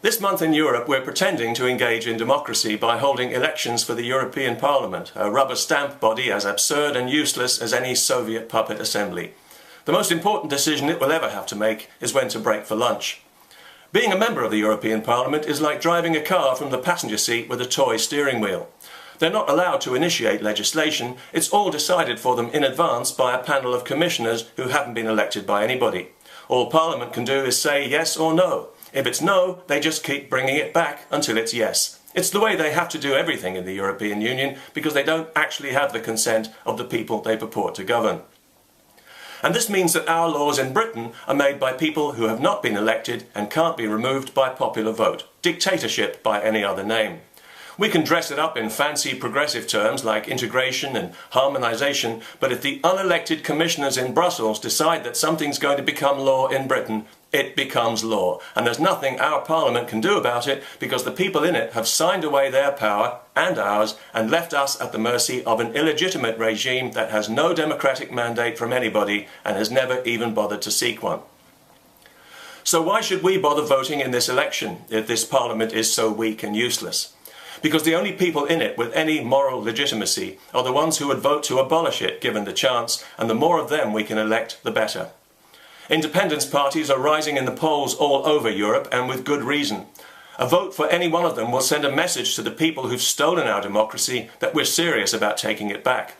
This month in Europe, we're pretending to engage in democracy by holding elections for the European Parliament, a rubber stamp body as absurd and useless as any Soviet puppet assembly. The most important decision it will ever have to make is when to break for lunch. Being a member of the European Parliament is like driving a car from the passenger seat with a toy steering wheel. They're not allowed to initiate legislation. It's all decided for them in advance by a panel of commissioners who haven't been elected by anybody. All Parliament can do is say yes or no. If it's no, they just keep bringing it back until it's yes. It's the way they have to do everything in the European Union because they don't actually have the consent of the people they purport to govern. And this means that our laws in Britain are made by people who have not been elected and can't be removed by popular vote. Dictatorship by any other name. We can dress it up in fancy progressive terms like integration and harmonisation, but if the unelected commissioners in Brussels decide that something's going to become law in Britain, it becomes law. And there's nothing our Parliament can do about it because the people in it have signed away their power and ours and left us at the mercy of an illegitimate regime that has no democratic mandate from anybody and has never even bothered to seek one. So why should we bother voting in this election if this Parliament is so weak and useless? Because the only people in it with any moral legitimacy are the ones who would vote to abolish it given the chance, and the more of them we can elect, the better. Independence parties are rising in the polls all over Europe, and with good reason. A vote for any one of them will send a message to the people who've stolen our democracy that we're serious about taking it back.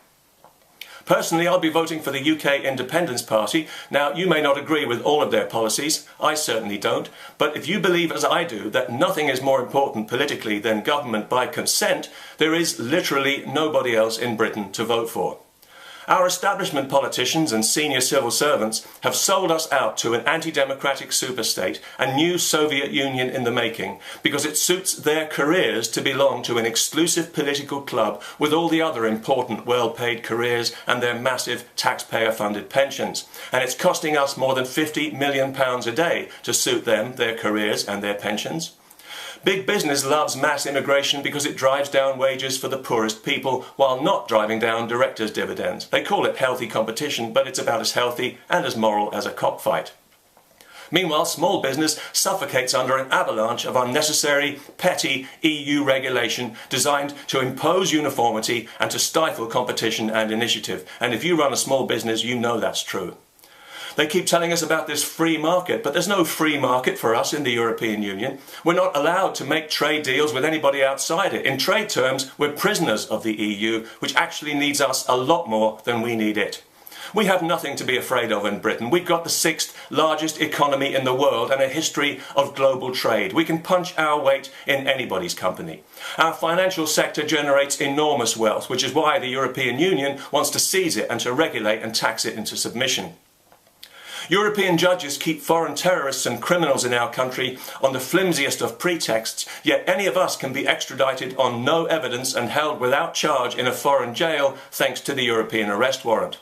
Personally, I'll be voting for the UK Independence Party. Now, you may not agree with all of their policies, I certainly don't, but if you believe, as I do, that nothing is more important politically than government by consent, there is literally nobody else in Britain to vote for. Our establishment politicians and senior civil servants have sold us out to an anti-democratic superstate, a new Soviet Union in the making, because it suits their careers to belong to an exclusive political club with all the other important well-paid careers and their massive taxpayer-funded pensions. And it's costing us more than £50 million a day to suit them, their careers and their pensions. Big business loves mass immigration because it drives down wages for the poorest people while not driving down directors' dividends. They call it healthy competition, but it's about as healthy and as moral as a cockfight. Meanwhile, small business suffocates under an avalanche of unnecessary, petty EU regulation designed to impose uniformity and to stifle competition and initiative. And if you run a small business, you know that's true. They keep telling us about this free market, but there's no free market for us in the European Union. We're not allowed to make trade deals with anybody outside it. In trade terms, we're prisoners of the EU, which actually needs us a lot more than we need it. We have nothing to be afraid of in Britain. We've got the 6th largest economy in the world and a history of global trade. We can punch our weight in anybody's company. Our financial sector generates enormous wealth, which is why the European Union wants to seize it and to regulate and tax it into submission. European judges keep foreign terrorists and criminals in our country on the flimsiest of pretexts, yet any of us can be extradited on no evidence and held without charge in a foreign jail thanks to the European arrest warrant.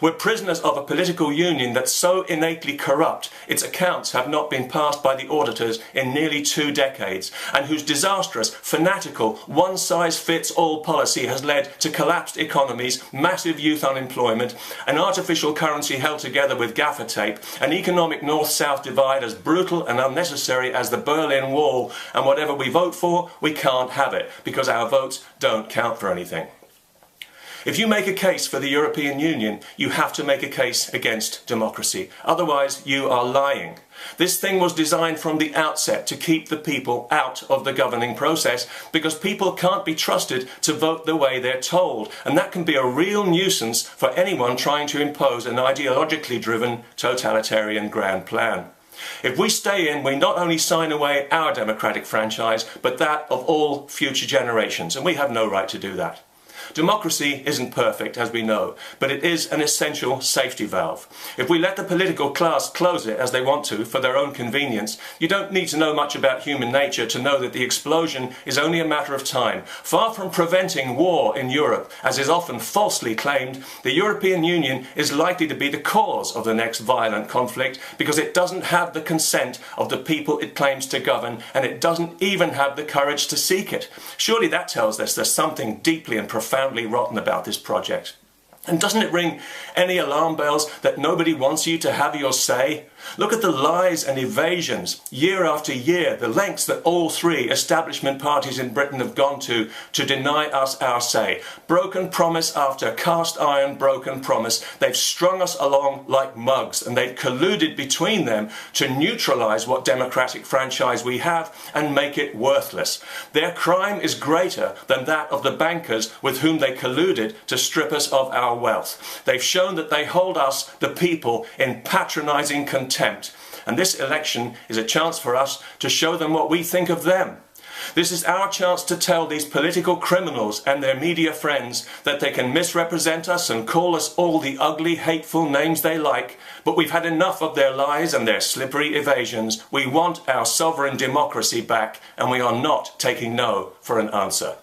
We're prisoners of a political union that's so innately corrupt its accounts have not been passed by the auditors in nearly 2 decades, and whose disastrous, fanatical, one-size-fits-all policy has led to collapsed economies, massive youth unemployment, an artificial currency held together with gaffer tape, an economic north-south divide as brutal and unnecessary as the Berlin Wall, and whatever we vote for, we can't have it, because our votes don't count for anything. If you make a case for the European Union, you have to make a case against democracy. Otherwise, you are lying. This thing was designed from the outset to keep the people out of the governing process because people can't be trusted to vote the way they're told. And that can be a real nuisance for anyone trying to impose an ideologically driven totalitarian grand plan. If we stay in, we not only sign away our democratic franchise, but that of all future generations. And we have no right to do that. Democracy isn't perfect, as we know, but it is an essential safety valve. If we let the political class close it as they want to for their own convenience, you don't need to know much about human nature to know that the explosion is only a matter of time. Far from preventing war in Europe, as is often falsely claimed, the European Union is likely to be the cause of the next violent conflict because it doesn't have the consent of the people it claims to govern, and it doesn't even have the courage to seek it. Surely that tells us there's something deeply and profoundly rotten about this project. And doesn't it ring any alarm bells that nobody wants you to have your say? Look at the lies and evasions, year after year, the lengths that all three establishment parties in Britain have gone to deny us our say. Broken promise after cast iron broken promise. They've strung us along like mugs, and they've colluded between them to neutralise what democratic franchise we have and make it worthless. Their crime is greater than that of the bankers with whom they colluded to strip us of our wealth. They've shown that they hold us, the people, in patronising contempt. And this election is a chance for us to show them what we think of them. This is our chance to tell these political criminals and their media friends that they can misrepresent us and call us all the ugly, hateful names they like, but we've had enough of their lies and their slippery evasions. We want our sovereign democracy back, and we are not taking no for an answer.